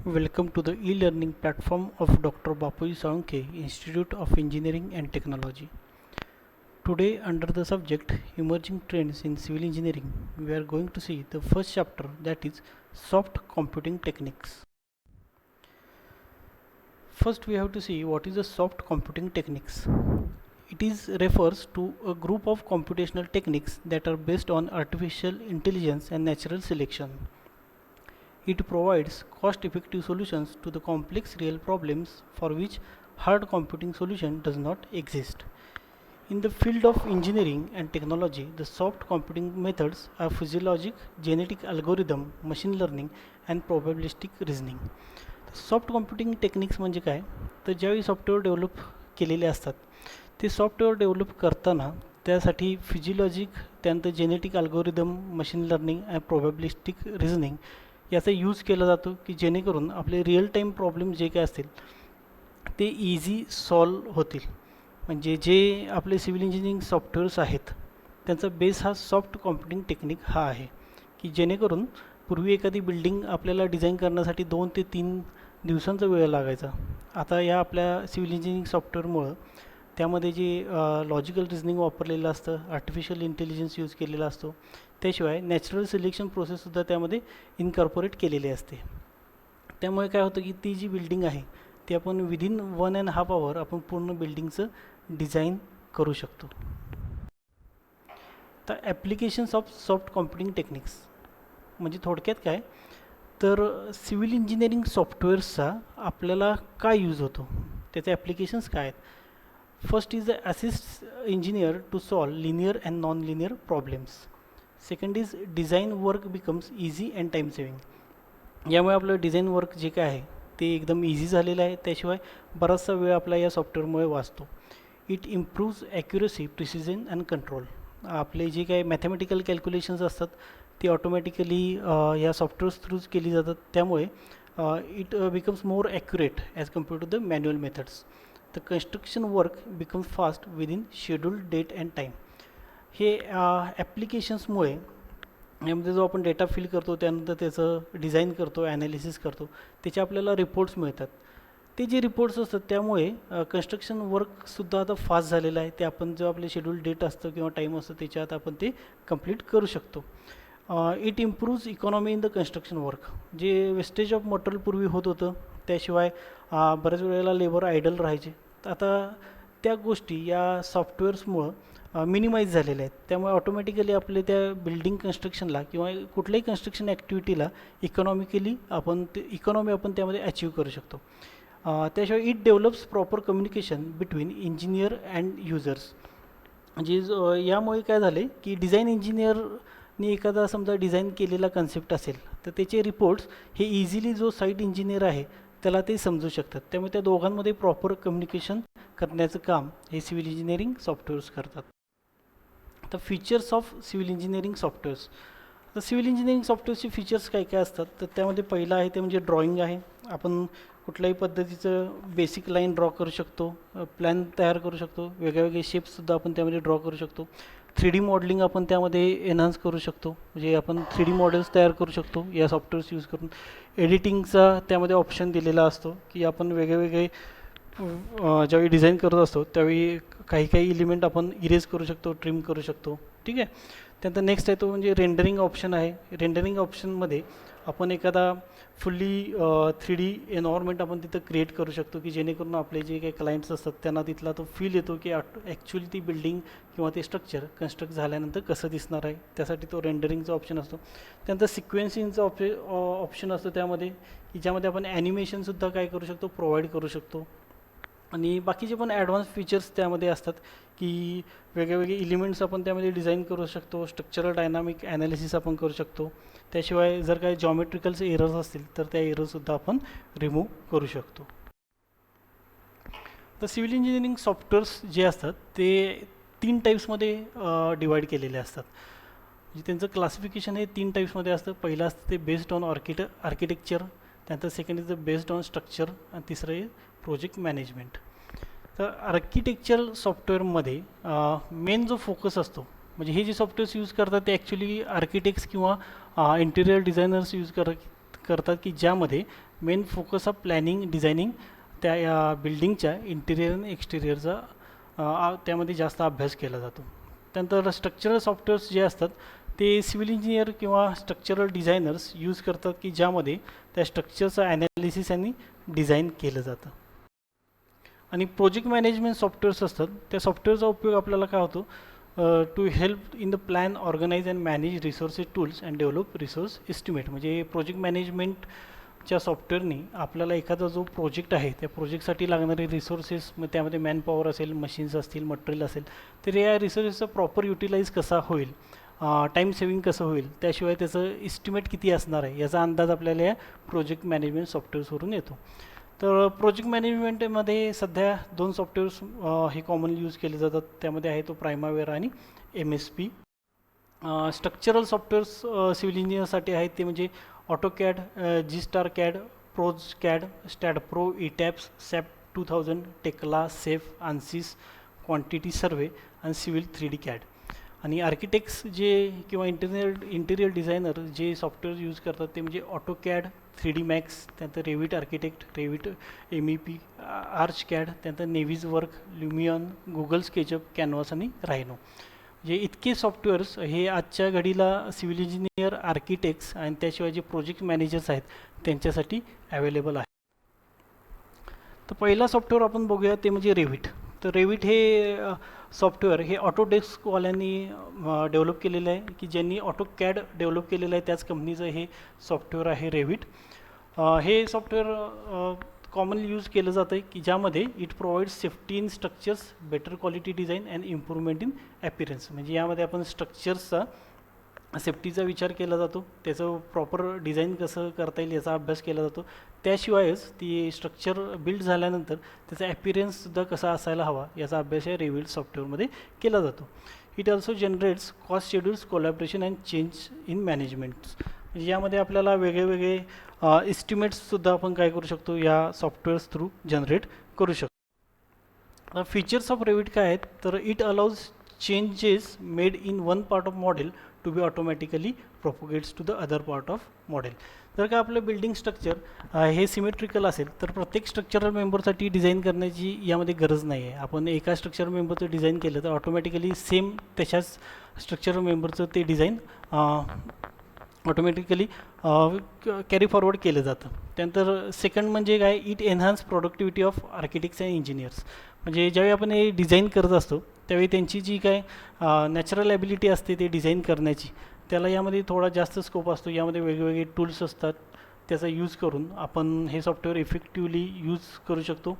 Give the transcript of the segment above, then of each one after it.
Welcome to the e-learning platform of Dr. Bapuji Salunkhe Institute of Engineering and Technology. Today, under the subject Emerging Trends in Civil Engineering, we are going to see the first chapter, that is Soft Computing Techniques. First, we have to see what is the soft computing techniques. It refers to a group of computational techniques that are based on artificial intelligence and natural selection. It provides cost-effective solutions to the complex real problems for which hard computing solution does not exist. In the field of engineering and technology, the soft computing methods are physiologic, genetic algorithm, machine learning and probabilistic reasoning. Soft computing techniques म्हणजे काय, तर ज्यावेळी software develop केलेले असतात ते software develop करताना त्यासाठी फिजिओलॉजिक, त्यानंतर जेनेटिक अल्गोरिदम, मशीन लर्निंग आणि प्रोबॅबिलिस्टिक रिझनिंग याचा यूज केला जातो की जेणेकरून आपले रिअल टाईम प्रॉब्लेम जे काय असतील ते इझी सॉल्व होतील. म्हणजे जे आपले सिव्हिल इंजिनिअरिंग सॉफ्टवेअर्स आहेत त्यांचा बेस हा सॉफ्ट कॉम्प्युटिंग टेक्निक हा आहे की जेणेकरून पूर्वी एखादी बिल्डिंग आपल्याला डिझाईन करण्यासाठी 2 ते 3 दिवसांचा वेळ लागायचा. आता या आपल्या सिव्हिल इंजिनिअरिंग सॉफ्टवेअरमुळं त्यामध्ये जे लॉजिकल रिझनिंग वापरलेलं असतं, आर्टिफिशियल इंटेलिजन्स यूज केलेला असतो, त्याशिवाय नॅचरल सिलेक्शन प्रोसेससुद्धा त्यामध्ये इनकॉर्पोरेट केलेली असते. त्यामुळे काय होतं की ती जी बिल्डिंग आहे ती आपण विदिन 1.5 आवर आपण पूर्ण बिल्डिंगचं डिझाईन करू शकतो. तर applications of soft computing techniques म्हणजे थोडक्यात काय, तर सिव्हिल इंजिनिअरिंग सॉफ्टवेअर्सचा आपल्याला काय यूज होतो, त्याचे ॲप्लिकेशन्स काय आहेत. First is assist engineer to solve linear and non linear problems. Second is design work becomes easy and time saving. यामुळे आपलं डिझाईन वर्क जे काय आहे ते एकदम इझी झालेलं आहे, त्याशिवाय बराचसा वेळ आपला या सॉफ्टवेअरमुळे वाचतो. It improves accuracy, precision and control. आपले जे काही मॅथमॅटिकल कॅल्क्युलेशन्स असतात ती ऑटोमॅटिकली या सॉफ्टवेअर्स थ्रूच केली जातात, त्यामुळे it becomes more accurate as compare to the manual methods. The construction work becomes fast within scheduled date and time. हे ॲप्लिकेशन्समुळे यामध्ये जो आपण डेटा फिल करतो त्यानंतर त्याचं डिझाईन करतो, ॲनालिसिस करतो, त्याचे आपल्याला रिपोर्ट्स मिळतात. ते जे रिपोर्ट्स असतात त्यामुळे कन्स्ट्रक्शन वर्कसुद्धा आता फास्ट झालेलं आहे. ते आपण जो आपले शेड्यूल डेट असतं किंवा टाईम असतं त्याच्यात आपण ते कंप्लीट करू शकतो. It improves economy in the construction work. जे वेस्टेज ऑफ मटेरियल पूर्वी होत होतं, त्याशिवाय बऱ्याच वेळेला लेबर आयडल राहायचे, तर आता त्या गोष्टी या सॉफ्टवेअर्समुळं मिनिमाइज झालेल्या आहेत. त्यामुळे ऑटोमॅटिकली आपले त्या बिल्डिंग कन्स्ट्रक्शनला किंवा कुठल्याही कन्स्ट्रक्शन ॲक्टिव्हिटीला इकॉनॉमी आपण त्यामध्ये अचीव करू शकतो. त्याशिवाय it develops proper communication between engineer and users. म्हणजे यामुळे काय झाले की डिझाईन इंजिनियरनी एखादा समजा डिझाईन केलेला कन्सेप्ट असेल तर त्याचे रिपोर्ट्स हे इझिली जो साईट इंजिनियर आहे त्याला ते समजू शकतात. त्यामुळे त्या दोघांमध्ये प्रॉपर कम्युनिकेशन करण्याचं काम हे सिव्हिल इंजिनिअरिंग सॉफ्टवेअर्स करतात. तर features of civil engineering softwares. तर सिव्हिल इंजिनिअरिंग सॉफ्टवेअरचे फीचर्स काय काय असतात, तर त्यामध्ये पहिलं आहे ते म्हणजे ड्रॉइंग आहे. आपण कुठल्याही पद्धतीचं बेसिक लाईन ड्रॉ करू शकतो, प्लॅन तयार करू शकतो, वेगवेगळे शेप्ससुद्धा आपण त्यामध्ये ड्रॉ करू शकतो. 3D मॉडेलिंग आपण त्यामध्ये एनहान्स करू शकतो, म्हणजे आपण 3D मॉडेल्स तयार करू शकतो या सॉफ्टवेअर्स यूज करून. एडिटिंगचा त्यामध्ये ऑप्शन दिलेला असतो की आपण वेगवेगळे ज्यावेळी डिझाईन करत असतो त्यावेळी काही काही एलिमेंट आपण इरेज करू शकतो, ट्रिम करू शकतो. ठीक आहे. त्यानंतर नेक्स्ट आहे तो म्हणजे रेंडरिंग ऑप्शन आहे. रेंडरिंग ऑप्शनमध्ये आपण एखादा फुल्ली 3D एन्व्हायरमेंट आपण तिथं क्रिएट करू शकतो की जेणेकरून आपले जे काही क्लायंट्स असतात त्यांना तिथला तो फील येतो की ॲक्च्युली ती बिल्डिंग किंवा ते स्ट्रक्चर कन्स्ट्रक्ट झाल्यानंतर कसं दिसणार आहे, त्यासाठी तो रेंडरिंगचा ऑप्शन असतो. त्यानंतर सिक्वेन्सिंगचा ऑप्शन असतो त्यामध्ये की ज्यामध्ये आपण ॲनिमेशनसुद्धा काय करू शकतो, प्रोव्हाइड करू शकतो. आणि बाकीचे पण ॲडव्हान्स फीचर्स त्यामध्ये असतात की वेगवेगळे एलिमेंट्स आपण त्यामध्ये डिझाईन करू शकतो, स्ट्रक्चरल डायनामिक ॲनालिसिस आपण करू शकतो. त्याशिवाय जर काही जॉमेट्रिकलचे एरर्स असतील तर त्या एरर्ससुद्धा आपण रिमूव्ह करू शकतो. तर सिव्हिल इंजिनिअरिंग सॉफ्टवेअर्स जे असतात ते 3 टाईप्समध्ये डिवाईड केलेले असतात. म्हणजे त्यांचं क्लासिफिकेशन हे 3 टाईप्समध्ये असतं. पहिलं असतं ते बेस्ड ऑन आर्किटेक्चर, त्यानंतर second is the based on structure आणि तिसरं आहे प्रोजेक्ट मॅनेजमेंट. तर आर्किटेक्चरल सॉफ्टवेअरमध्ये मेन जो फोकस असतो, म्हणजे हे जे सॉफ्टवेअर्स यूज करतात ते ॲक्च्युली आर्किटेक्ट्स किंवा इंटिरियर डिझायनर्स यूज करतात की ज्यामध्ये main focus of planning designing त्या या बिल्डिंगच्या इंटिरियर आणि एक्सटिरियरचा त्यामध्ये जास्त अभ्यास केला जातो. त्यानंतर स्ट्रक्चरल सॉफ्टवेअर्स जे असतात ते सिव्हिल इंजिनियर किंवा स्ट्रक्चरल डिझायनर्स यूज करतात की ज्यामध्ये त्या स्ट्रक्चरचं ॲनालिसिस आणि डिझाईन केलं जातं. आणि प्रोजेक्ट मॅनेजमेंट सॉफ्टवेअर्स असतात त्या सॉफ्टवेअरचा उपयोग आपल्याला काय होतो to help in the plan organise and manage resources tools and develop resource estimate. म्हणजे प्रोजेक्ट मॅनेजमेंटच्या सॉफ्टवेअरनी आपल्याला एखादा जो प्रोजेक्ट आहे त्या प्रोजेक्टसाठी लागणारे रिसोर्सेस, मग त्यामध्ये मॅनपॉवर असेल, मशीन्स असतील, मटेरियल असेल, तर या रिसोर्सेसचा प्रॉपर युटिलाइज कसा होईल, टाईम सेविंग कसं होईल, त्याशिवाय त्याचं इस्टिमेट किती असणार आहे याचा अंदाज आपल्याला या प्रोजेक्ट मॅनेजमेंट सॉफ्टवेअर्सवरून येतो. तर प्रोजेक्ट मॅनेजमेंटमध्ये सध्या 2 सॉफ्टवेअर्स हे कॉमनली यूज केले जातात. त्यामध्ये आहे तो प्रायमावेरा आणि MSP. स्ट्रक्चरल सॉफ्टवेअर्स सिव्हिल इंजिनियरसाठी आहेत ते म्हणजे ऑटोकॅड, G-स्टार कॅड, प्रोज CAD, STAAD Pro, ETABS, SAP 2000, Tekla, SAFE, ANSYS, quantity survey आणि सिव्हिल 3D कॅड. आणि आर्किटेक्ट्स जे किंवा इंटिरियर डिझायनर जे सॉफ्टवेअर यूज करतात ते म्हणजे ऑटोकॅड, 3D मॅक्स, त्यानंतर Revit architect, Revit MEP, ArchiCAD, त्यानंतर Navisworks, Lumion, Google SketchUp, Canvas आणि रायनो. जे इतके सॉफ्टवेअर्स हे आजच्या घडीला सिव्हिल इंजिनियर, आर्किटेक्ट्स आणि त्याशिवाय जे प्रोजेक्ट मॅनेजर्स आहेत त्यांच्यासाठी अवेलेबल आहे. तर पहिला सॉफ्टवेअर आपण बघूया ते म्हणजे रेविट. तर रेविट हे सॉफ्टवेअर हे ऑटोडेस्कवाल्यांनी डेव्हलप केलेलं आहे की ज्यांनी ऑटोकॅड डेव्हलप केलेलं आहे त्याच कंपनीचं हे सॉफ्टवेअर आहे रेविट. हे सॉफ्टवेअर कॉमनली यूज केलं जातं आहे की ज्यामध्ये it provides safety in structures, better quality design and improvement in appearance. म्हणजे यामध्ये आपण स्ट्रक्चर्सचा सेफ्टीचा विचार केला जातो, त्याचं प्रॉपर डिझाईन कसं करता येईल याचा अभ्यास केला जातो. त्याशिवायच ती स्ट्रक्चर बिल्ड झाल्यानंतर त्याचा ॲपिरियन्ससुद्धा कसा असायला हवा याचा अभ्यास या रेविट सॉफ्टवेअरमध्ये केला जातो. It also generates cost schedules, collaboration and change in managements. म्हणजे यामध्ये आपल्याला वेगळे एस्टिमेट्ससुद्धा आपण काय करू शकतो या सॉफ्टवेअर्स थ्रू जनरेट करू शकतो. फीचर्स ऑफ रेविट काय आहेत तर it allows changes made in one part of model to be automatically propagates to the other part of model. जर का आपलं बिल्डिंग स्ट्रक्चर हे सिमेट्रिकल असेल तर प्रत्येक स्ट्रक्चरल मेंबरसाठी डिझाईन करण्याची यामध्ये गरज नाही आहे. आपण एका स्ट्रक्चरल मेंबरचं डिझाईन केलं तर ऑटोमॅटिकली सेम तशाच स्ट्रक्चरल मेंबरचं ते डिझाईन ऑटोमॅटिकली कॅरी फॉरवर्ड केलं जातं. त्यानंतर सेकंड म्हणजे काय, it enhance productivity of architects and engineers. म्हणजे ज्यावेळी आपण हे डिझाईन करत असतो त्यावेळी त्यांची जी काय नॅचरल ॲबिलिटी असते ते डिझाईन करण्याची, त्याला यामध्ये थोडा जास्त स्कोप असतो. यामध्ये वेगवेगळे टूल्स असतात, त्याचा यूज करून आपण हे सॉफ्टवेअर इफेक्टिवली यूज करू शकतो.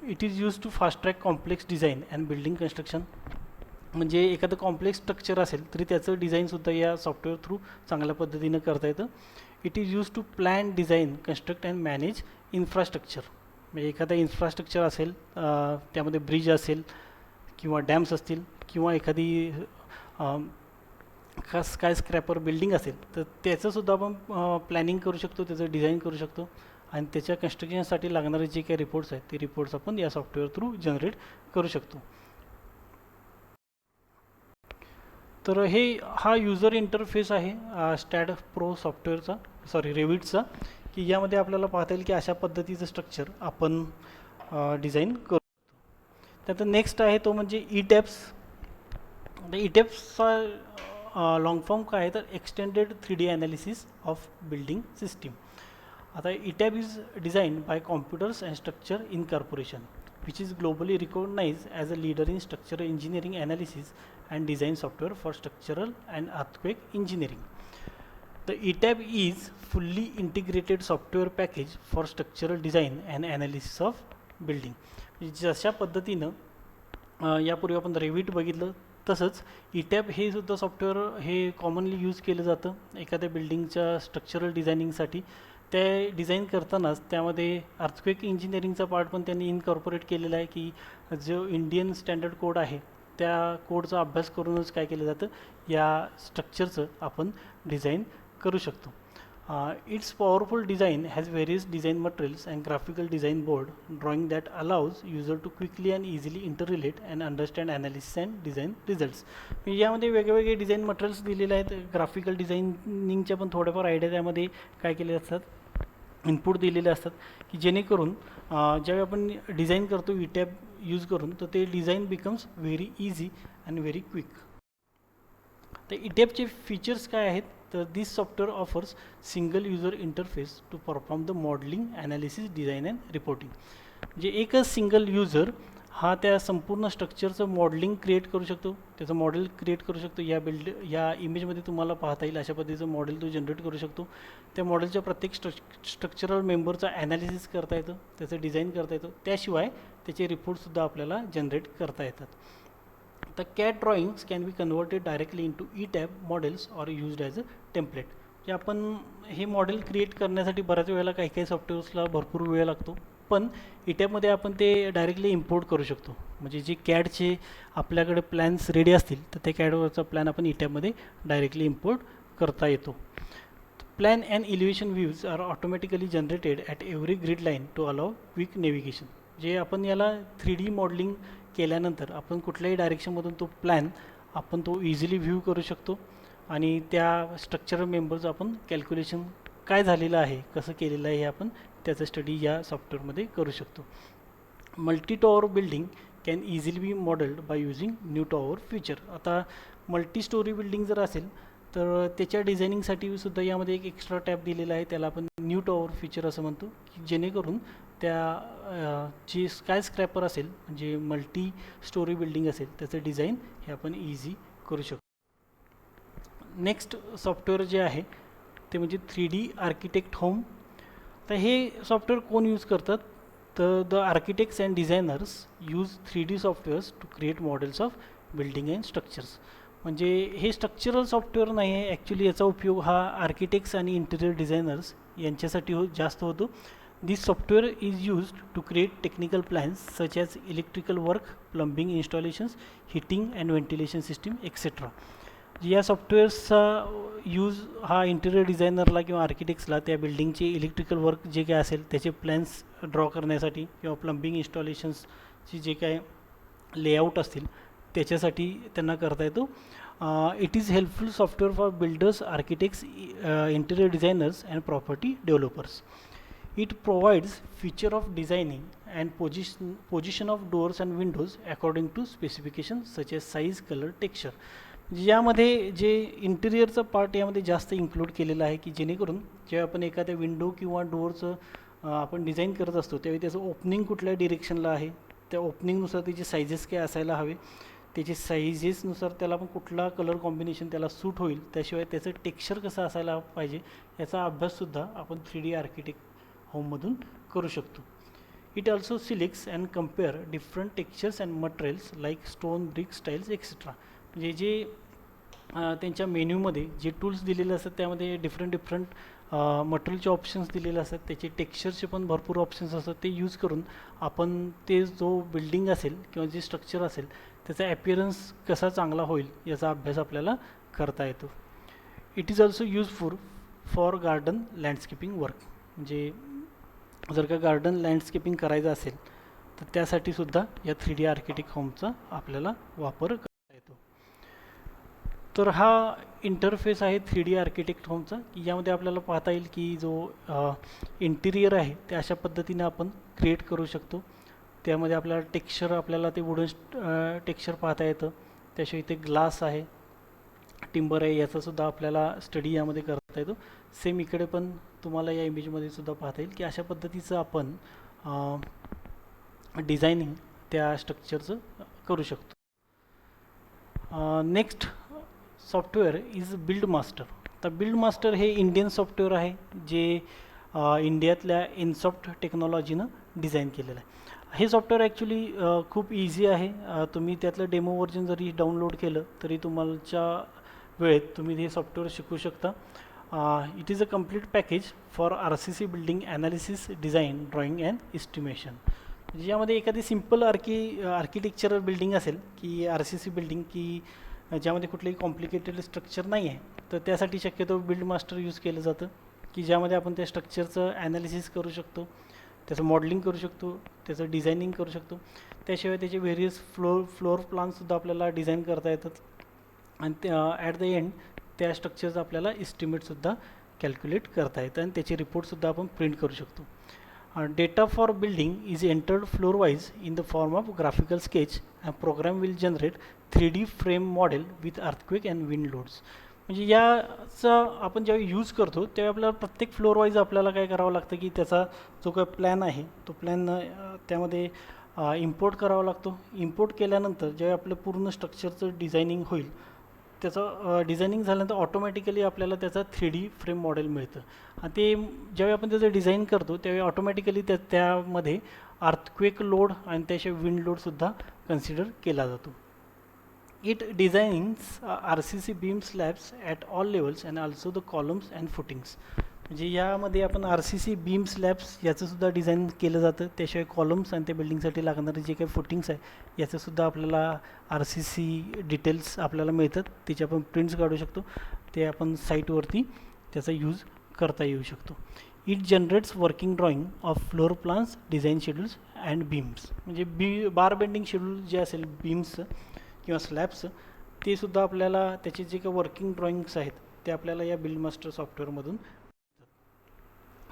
It is use to fast track complex design and building construction. म्हणजे एखादं कॉम्प्लेक्स स्ट्रक्चर असेल तरी त्याचं डिझाईनसुद्धा या सॉफ्टवेअर थ्रू चांगल्या पद्धतीनं करता येतं. It is use to plan, design, construct and manage infrastructure. म्हणजे एखादा इन्फ्रास्ट्रक्चर असेल, त्यामध्ये ब्रिज असेल किंवा डॅम्स असतील किंवा एखादी स्काय स्क्रॅपर बिल्डिंग असेल तर त्याचंसुद्धा आपण प्लॅनिंग करू शकतो, त्याचं डिझाईन करू शकतो आणि त्याच्या कन्स्ट्रक्शनसाठी लागणारे जे काही रिपोर्ट्स आहेत ते रिपोर्ट्स आपण या सॉफ्टवेअर थ्रू जनरेट करू शकतो. तर हा युजर इंटरफेस आहे स्टॅडप्रो सॉफ्टवेअरचा, रेविटचा, की यामध्ये आपल्याला पाहता येईल की अशा पद्धतीचं स्ट्रक्चर आपण डिझाईन करू शकतो. त्यानंतर नेक्स्ट आहे तो म्हणजे ETABS. ETABSचा लॉंग फॉर्म काय आहे तर extended 3D analysis of building system. आता ETAB is design by computers and structure in corporation which is globally recognized as a leader in structural engineering analysis and design software for structural and earthquake engineering. The ETAB is fully integrated software package for structural design and analysis of building. जशा पद्धतीनं यापूर्वी आपण Revit बघितलं तसंच ETAB हे सुद्धा software हे commonly use केलं जातं एखाद्या बिल्डिंगच्या स्ट्रक्चरल डिझायनिंगसाठी. ते डिझाईन करतानाच त्यामध्ये अर्थक्वेक इंजिनिअरिंगचा पार्ट पण त्यांनी इनकॉर्पोरेट केलेला आहे की जो इंडियन स्टँडर्ड कोड आहे त्या कोडचा अभ्यास करूनच काय केलं जातं या स्ट्रक्चरचं आपण डिझाईन करू शकतो. It's powerful design has various design materials and graphical design board drawing that allows user to quickly and easily interrelate and understand analysis and design results. यामध्ये वेगवेगळे डिझाईन मटेरियल्स दिलेले आहेत. ग्राफिकल डिझायनिंगच्या पण थोडेफार आयडिया त्यामध्ये काय केले असतात इनपुट दिलेले असतात की जेणेकरून ज्यावेळी आपण डिझाईन करतो टॅब यूज करून, तर ते design becomes very easy and very quick. तर टॅबचे फीचर्स काय आहेत, तर this software offers single user interface to perform the modelling, analysis, design and reporting. म्हणजे एकच सिंगल युजर हा त्या संपूर्ण स्ट्रक्चरचं मॉडेलिंग क्रिएट करू शकतो, त्याचं मॉडेल क्रिएट करू शकतो. या इमेजमध्ये तुम्हाला पाहता येईल अशा पद्धतीचं मॉडेल तो जनरेट करू शकतो. त्या मॉडेलच्या प्रत्येक स्ट्रक्चरल मेंबरचा ॲनालिसिस करता येतं, त्याचं डिझाईन करता येतं. त्याशिवाय त्याचे रिपोर्टसुद्धा आपल्याला जनरेट करता येतात. The CAD drawings can be converted directly into ETAB models or used as a template. जे आपण हे मॉडेल क्रिएट करण्यासाठी बऱ्याच वेळेला काही काही सॉफ्टवेअर्सला भरपूर वेळ लागतो, पण ETABमध्ये आपण ते डायरेक्टली इम्पोर्ट करू शकतो. म्हणजे जे कॅडचे आपल्याकडे प्लॅन्स रेडी असतील, तर ते कॅडवरचा प्लॅन आपण ETABमध्ये डायरेक्टली इम्पोर्ट करता येतो. Plan and elevation views are automatically generated at every grid line to allow quick navigation. जे आपण याला 3D मॉडेलिंग केल्यानंतर आपण कुठल्याही डायरेक्शनमधून तो प्लॅन आपण तो इझिली व्ह्यू करू शकतो आणि त्या स्ट्रक्चरल मेंबर्स आपण कॅल्क्युलेशन काय झालेलं आहे, कसं केलेलं आहे, हे आपण त्याचं स्टडी या सॉफ्टवेअरमध्ये करू शकतो. Multi tower building can easily be modelled by using new tower feature. आता मल्टी स्टोरी बिल्डिंग जर असेल तर त्याच्या डिझायनिंगसाठी सुद्धा यामध्ये एक एक्स्ट्रा टॅब दिलेला आहे, त्याला आपण न्यू टॉवर फीचर असं म्हणतो, की जेणेकरून त्या जी स्काय स्क्रॅपर असेल, म्हणजे मल्टी स्टोरी बिल्डिंग असेल, त्याचं डिझाईन हे आपण इझी करू शकतो. नेक्स्ट सॉफ्टवेअर जे आहे ते म्हणजे 3D आर्किटेक्ट होम. तर हे सॉफ्टवेअर कोण यूज करतात, तर the architects and designers use 3D softwares to create models of building and structures. म्हणजे हे स्ट्रक्चरल सॉफ्टवेअर नाही आहे ॲक्च्युली, याचा उपयोग हा आर्किटेक्ट्स आणि इंटिरियर डिझायनर्स यांच्यासाठी जास्त होतो. This software is used to create technical plans such as electrical work, plumbing installations, heating and ventilation system, etc. या सॉफ्टवेअर्सचा यूज हा इंटिरियर डिझायनरला किंवा आर्किटेक्ट्सला त्या बिल्डिंगचे इलेक्ट्रिकल वर्क जे काय असेल त्याचे प्लॅन्स ड्रॉ करण्यासाठी किंवा प्लंबिंग इन्स्टॉलेशन्सची जे काय लेआउट असतील त्याच्यासाठी त्यांना करता येतो. It is helpful software for builders, architects, interior designers and property developers. It provides feature of designing and position of doors and windows according to specifications such as size, color, texture. यामध्ये जे इंटिरियरचा part यामध्ये जास्त include केलेला आहे, की जेणेकरून जेव्हा आपण एखाद्या विंडो किंवा डोअरचं आपण डिझाईन करत असतो त्यावेळी त्याचं ओपनिंग कुठल्या डिरेक्शनला आहे, त्या ओपनिंगनुसार त्याचे सायझेस काय असायला हवे, त्याचे साईजेसनुसार त्याला पण कुठला कलर कॉम्बिनेशन त्याला सूट होईल, त्याशिवाय त्याचं टेक्स्चर कसं असायला पाहिजे याचा अभ्याससुद्धा आपण 3D आर्किटेक्ट होममधून करू शकतो. It also selects and compare different textures and materials like stone, brick, styles etcetera. म्हणजे जे त्यांच्या मेन्यूमध्ये जे टूल्स दिलेले असतात त्यामध्ये डिफरंट मटेरियलचे ऑप्शन्स दिलेले असतात, त्याचे टेक्स्चरचे पण भरपूर ऑप्शन्स असतात. ते यूज करून आपण ते जो बिल्डिंग असेल किंवा जे स्ट्रक्चर असेल त्याचा ॲपिअरन्स कसा चांगला होईल याचा अभ्यास आपल्याला करता येतो. It is also useful for garden landscaping work. म्हणजे जर का गार्डन लँडस्केपिंग करायचं असेल तर त्यासाठी सुद्धा या 3D आर्किटेक्ट होमचा आपल्याला वापर करता येतो. तर हा इंटरफेस आहे 3D आर्किटेक्ट होमचा, की यामध्ये आपल्याला पाहता येईल की जो इंटिरियर आहे ते अशा पद्धतीने आपण क्रिएट करू शकतो. त्यामध्ये आपल्याला टेक्स्चर, आपल्याला ते वुडन टेक्स्चर पाहता येतं. त्याशिवाय इथे ग्लास आहे, टिंबर आहे, याचासुद्धा आपल्याला स्टडी यामध्ये करता येतो. सेम इकडे पण तुम्हाला या इमेजमध्ये सुद्धा पाहता येईल की अशा पद्धतीचं आपण डिझायनिंग त्या स्ट्रक्चरचं करू शकतो. Next software is build master. तर बिल्ड मास्टर हे इंडियन सॉफ्टवेअर आहे जे इंडियातल्या इनसॉफ्ट टेक्नॉलॉजीनं डिझाईन केलेलं आहे. हे सॉफ्टवेअर ॲक्च्युली खूप इझी आहे. तुम्ही त्यातलं डेमो व्हर्जन जरी डाउनलोड केलं तरी तुमच्या वेळेत तुम्ही हे सॉफ्टवेअर शिकू शकता. It is a complete package for RCC building analysis, design, drawing and estimation. म्हणजे यामध्ये एखादी सिम्पल आर्किटेक्चरल बिल्डिंग असेल की RCC बिल्डिंग की ज्यामध्ये कुठलंही कॉम्प्लिकेटेड स्ट्रक्चर नाही आहे, तर त्यासाठी शक्यतो बिल्ड मास्टर यूज केलं जातं, की ज्यामध्ये आपण त्या स्ट्रक्चरचं ॲनालिसिस करू शकतो, त्याचं मॉडेलिंग करू शकतो, त्याचं डिझायनिंग करू शकतो. त्याशिवाय त्याचे व्हेरियस फ्लोअर प्लानसुद्धा आपल्याला डिझाईन करता येतात आणि ॲट द एंड त्या स्ट्रक्चरचा आपल्याला एस्टिमेटसुद्धा कॅल्क्युलेट करता येतं आणि त्याचे रिपोर्टसुद्धा आपण प्रिंट करू शकतो. Data for building is entered floor wise in the form of graphical sketch and program will generate 3D frame model with earthquake and wind loads. म्हणजे याचा आपण जेव्हा यूज करतो तेव्हा आपल्याला प्रत्येक फ्लोअर वाईज आपल्याला काय करावं लागतं की त्याचा जो काय प्लॅन आहे तो प्लॅन त्यामध्ये इम्पोर्ट करावा लागतो. इम्पोर्ट केल्यानंतर जेव्हा आपलं पूर्ण स्ट्रक्चरचं डिझायनिंग होईल त्याचं डिझायनिंग झाल्यानंतर ऑटोमॅटिकली आपल्याला त्याचा 3D फ्रेम मॉडेल मिळतं आणि ते ज्यावेळी आपण त्याचं डिझाईन करतो त्यावेळी ऑटोमॅटिकली त्यामध्ये अर्थक्वेक लोड आणि त्याशिवाय विंड लोडसुद्धा कन्सिडर केला जातो. It designs RCC beam slabs at all levels and also the columns and footings. म्हणजे यामध्ये आपण RCC बीम स्लॅब्स याचंसुद्धा डिझाईन केलं जातं. त्याशिवाय कॉलम्स आणि त्या बिल्डिंगसाठी लागणारे जे काही फुटिंग्स आहे याचंसुद्धा आपल्याला RCC डिटेल्स आपल्याला मिळतात. त्याचे आपण प्रिंट्स काढू शकतो. ते आपण साईटवरती त्याचा यूज करता येऊ शकतो. It generates working drawing of floor plans design schedules and beams. म्हणजे बार बेंडिंग शेड्यूल जे असेल बीम्सचं किंवा स्लॅब्सचं ते सुद्धा आपल्याला त्याचे जे काही वर्किंग ड्रॉइंग्स आहेत ते आपल्याला या बिल्ड मास्टर सॉफ्टवेअरमधून.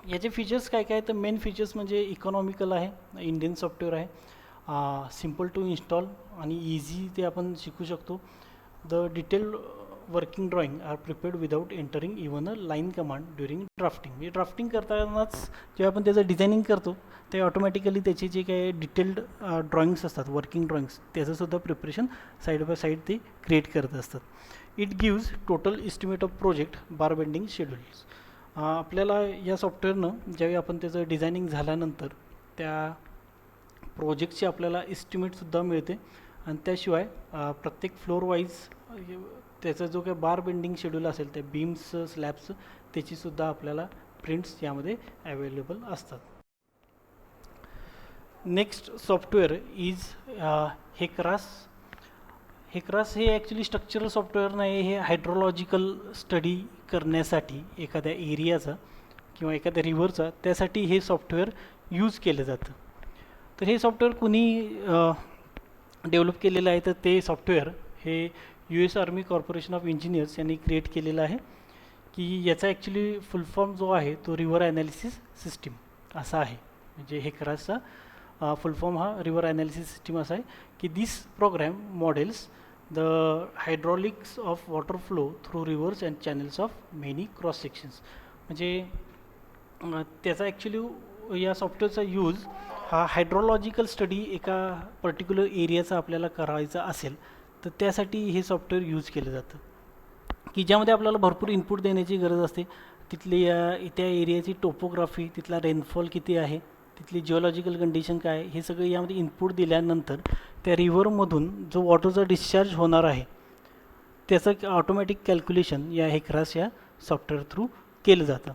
याचे फीचर्स काय काय तर मेन फीचर्स म्हणजे इकॉनॉमिकल आहे, इंडियन सॉफ्टवेअर आहे, सिम्पल टू इन्स्टॉल आणि इझी ते आपण शिकू शकतो. The detailed working drawing are prepared without entering even a line command during drafting. म्हणजे ड्राफ्टिंग करतानाच जेव्हा आपण त्याचं डिझायनिंग करतो ते ऑटोमॅटिकली त्याचे जे काही डिटेल्ड ड्रॉइंग्स असतात वर्किंग ड्रॉइंग्स त्याचंसुद्धा प्रिपरेशन साईड बाय साईड ते क्रिएट करत असतात. It gives total estimate of project bar bending schedules. आपल्याला या सॉफ्टवेअरनं ज्यावेळी आपण त्याचं डिझायनिंग झाल्यानंतर त्या प्रोजेक्टची आपल्याला इस्टिमेटसुद्धा मिळते आणि त्याशिवाय प्रत्येक फ्लोअर वाईज त्याचा जो काही बार बेंडिंग शेड्यूल असेल त्या बीम्स स्लॅब्स त्याचीसुद्धा आपल्याला प्रिंट्स यामध्ये अवेलेबल असतात. Next software is HEC RAS. HEC RAS हे ॲक्च्युली स्ट्रक्चरल सॉफ्टवेअर नाही, हे हायड्रोलॉजिकल स्टडी करण्यासाठी एखाद्या एरियाचा किंवा एखाद्या रिव्हरचा त्यासाठी हे सॉफ्टवेअर यूज केलं जातं. तर हे सॉफ्टवेअर कुणी डेव्हलप केलेलं आहे तर ते सॉफ्टवेअर हे US army corporation of engineers यांनी क्रिएट केलेलं आहे. की याचा ॲक्च्युली फुल फॉर्म जो आहे तो रिव्हर ॲनालिसिस सिस्टीम असा आहे. म्हणजे हेक्रासचा फुल फॉर्म हा रिव्हर ॲनालिसिस सिस्टीम असा आहे की this program models the hydraulics of water flow through rivers and channels of many cross sections. म्हणजे त्याचा ॲक्च्युली या सॉफ्टवेअरचा यूज हा हायड्रोलॉजिकल स्टडी एका पर्टिक्युलर एरियाचा आपल्याला करायचा असेल तर त्यासाठी हे सॉफ्टवेअर यूज केलं जातं की ज्यामध्ये आपल्याला भरपूर इनपुट देण्याची गरज असते. तिथली त्या एरियाची टोपोग्राफी, तिथला रेनफॉल किती आहे, तिथली जिओलॉजिकल कंडिशन काय आहे, हे सगळं यामध्ये इनपुट दिल्यानंतर त्या रिव्हरमधून जो वॉटरचा डिस्चार्ज होणार आहे त्याचं ऑटोमॅटिक कॅल्क्युलेशन या हेक्रास या सॉफ्टवेअर थ्रू केलं जातं.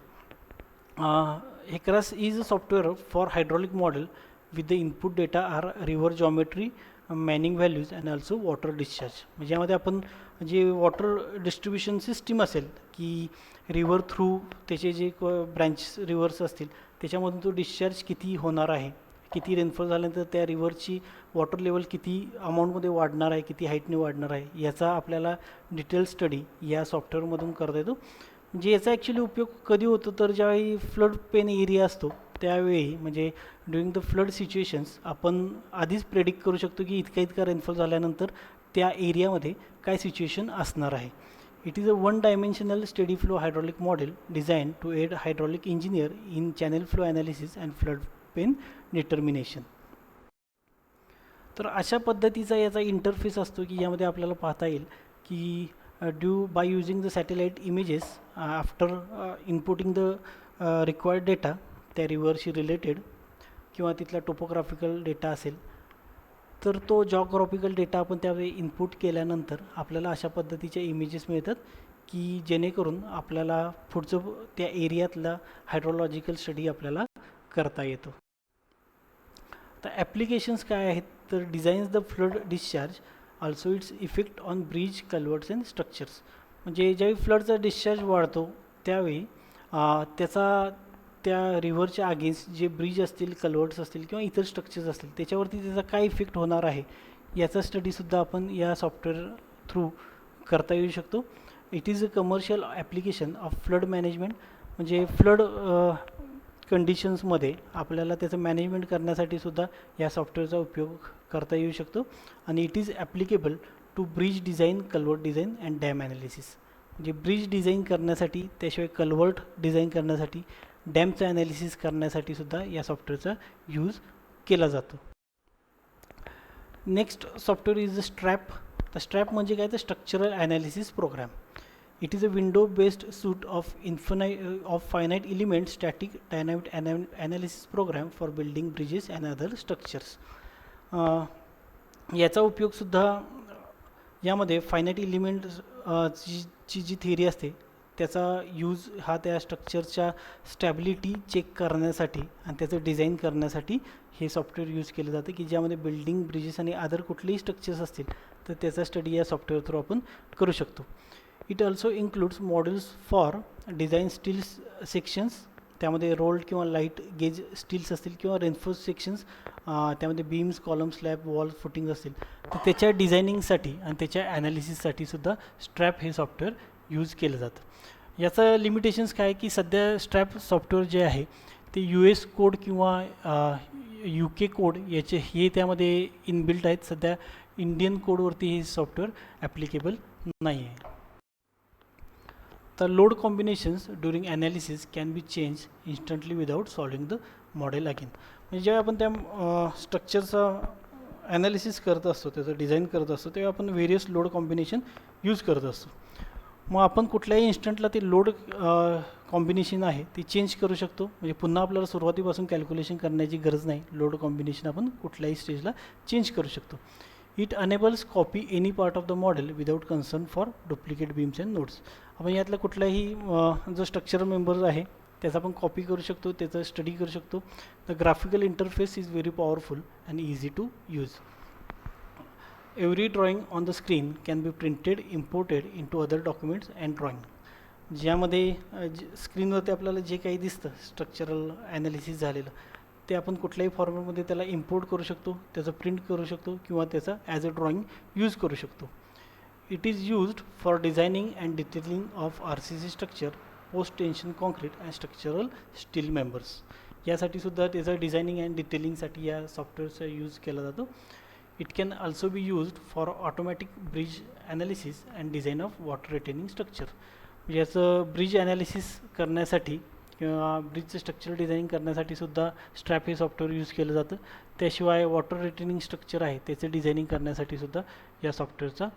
HEC RAS is a software for hydraulic model with the input data are river geometry, Manning values and also water discharge. म्हणजे यामध्ये आपण जे वॉटर डिस्ट्रीब्युशन सिस्टीम असेल की रिव्हर थ्रू त्याचे जे ब्रँच रिव्हर्स असतील त्याच्यामधून तो डिस्चार्ज किती होणार आहे, किती रेनफॉल झाल्यानंतर त्या रिव्हरची वॉटर लेवल किती अमाऊंटमध्ये वाढणार आहे, किती हाईटने वाढणार आहे, याचा आपल्याला डिटेल स्टडी या सॉफ्टवेअरमधून करता येतो. म्हणजे याचा ॲक्च्युली उपयोग कधी होतो तर ज्यावेळी फ्लड पेन एरिया असतो त्यावेळी म्हणजे ड्युरिंग द फ्लड सिच्युएशन्स आपण आधीच प्रेडिक्ट करू शकतो की इतका रेनफॉल झाल्यानंतर त्या एरियामध्ये काय सिच्युएशन असणार आहे. It is a one dimensional study flow hydraulic model design to aid hydraulic engineer in channel flow analysis and flood plain determination. तर अशा पद्धतीचा याचा इंटरफेस असतो की यामध्ये आपल्याला पाहता येईल की by using the satellite images after inputting the required data त्या रिव्हरशी रिलेटेड किंवा तिथला टोपोग्राफिकल डेटा असेल तर तो जॉग्राफिकल डेटा आपण त्यावेळी इनपुट केल्यानंतर आपल्याला अशा पद्धतीचे इमेजेस मिळतात की जेणेकरून आपल्याला पुढचं त्या एरियातला हायड्रोलॉजिकल स्टडी आपल्याला करता येतो. तर ॲप्लिकेशन्स काय आहेत तर designs the flood discharge also its effect on bridge, culverts and structures. म्हणजे ज्यावेळी फ्लडचा डिस्चार्ज वाढतो त्यावेळी त्याचा त्या रिव्हरच्या अगेन्स्ट जे ब्रिज असतील, कल्वर्ट्स असतील किंवा इतर स्ट्रक्चर्स असतील त्याच्यावरती त्याचा काय इफेक्ट होणार आहे याचा स्टडीसुद्धा आपण या सॉफ्टवेअर थ्रू करता येऊ शकतो. It is a commercial application of flood management म्हणजे फ्लड कंडिशन्समध्ये आपल्याला त्याचं मॅनेजमेंट करण्यासाठी सुद्धा या सॉफ्टवेअरचा उपयोग करता येऊ शकतो. आणि it is applicable to bridge design, culvert design and dam analysis. म्हणजे ब्रिज डिझाईन करण्यासाठी, त्याशिवाय कल्वर्ट डिझाईन करण्यासाठी, डॅमचं ॲनालिसिस करण्यासाठी सुद्धा या सॉफ्टवेअरचा यूज केला जातो. Next software is the STRAP. तर स्ट्रॅप म्हणजे काय, तर structural analysis program. It is a window-based suite of finite element static dynamic analysis program for building bridges and other structures. याचा उपयोग सुद्धा यामध्ये फायनाईट एलिमेंट ची जी थिअरी असते त्याचा यूज हा त्या स्ट्रक्चरच्या स्टॅबिलिटी चेक करण्यासाठी आणि त्याचं डिझाईन करण्यासाठी हे सॉफ्टवेअर यूज केलं जातं, की ज्यामध्ये बिल्डिंग, ब्रिजेस आणि अदर कुठलेही स्ट्रक्चर्स असतील तर त्याचा स्टडी या सॉफ्टवेअर थ्रू आपण करू शकतो. It also includes models for design steels sections. त्यामध्ये रोल्ड किंवा लाईट गेज स्टील्स असतील किंवा रेन्फोर्स सेक्शन्स, त्यामध्ये beams, column, slab, wall, footing असतील तर त्याच्या डिझायनिंगसाठी आणि त्याच्या ॲनालिसिससाठी सुद्धा स्ट्रॅप हे सॉफ्टवेअर यूज केलं जातं. याचं लिमिटेशन्स काय की सध्या स्ट्रॅप सॉफ्टवेअर जे आहे ते US कोड किंवा UK कोड याचे हे त्यामध्ये इनबिल्ट आहेत. सध्या इंडियन कोडवरती हे सॉफ्टवेअर ॲप्लिकेबल नाही आहे. तर load combinations during analysis can be change instantly without solving the model again. म्हणजे जेव्हा आपण त्या स्ट्रक्चरचा ॲनालिसिस करत असतो, त्याचं डिझाईन करत असतो, तेव्हा आपण व्हेरियस लोड कॉम्बिनेशन यूज करत असतो. मग आपण कुठल्याही इन्स्टंटला ते लोड कॉम्बिनेशन आहे ते चेंज करू शकतो. म्हणजे पुन्हा आपल्याला सुरुवातीपासून कॅल्क्युलेशन करण्याची गरज नाही. लोड कॉम्बिनेशन आपण कुठल्याही स्टेजला चेंज करू शकतो. It enables copy any part of the model without concern for duplicate beams and notes. आपण यातला कुठलाही जो स्ट्रक्चरल मेंबर्स आहे त्याचा आपण कॉपी करू शकतो, त्याचा स्टडी करू शकतो. The graphical interface is very powerful and easy to use. Every drawing on the screen can be printed, imported in to other documents and drawing. ज्यामध्ये स्क्रीनवरती आपल्याला जे काही दिसतं स्ट्रक्चरल ॲनालिसिस झालेलं ते आपण कुठल्याही फॉर्मॅटमध्ये त्याला इम्पोर्ट करू शकतो, त्याचं प्रिंट करू शकतो किंवा त्याचा ॲज अ ड्रॉइंग यूज करू शकतो. It is used for designing and detailing of RCC structure, post tension concrete and structural steel members. यासाठी सुद्धा त्याचं डिझायनिंग अँड डिटेलिंगसाठी या सॉफ्टवेअरचा यूज केला जातो. It can also be used for automatic bridge analysis and design of water retaining structure. म्हणजे याचं bridge analysis करण्यासाठी किंवा ब्रिजचं स्ट्रक्चर डिझाईन करण्यासाठी सुद्धा स्ट्रॅप हे सॉफ्टवेअर यूज केलं जातं. त्याशिवाय वॉटर रिटेनिंग स्ट्रक्चर आहे त्याचं डिझायनिंग करण्यासाठी सुद्धा या सॉफ्टवेअरचा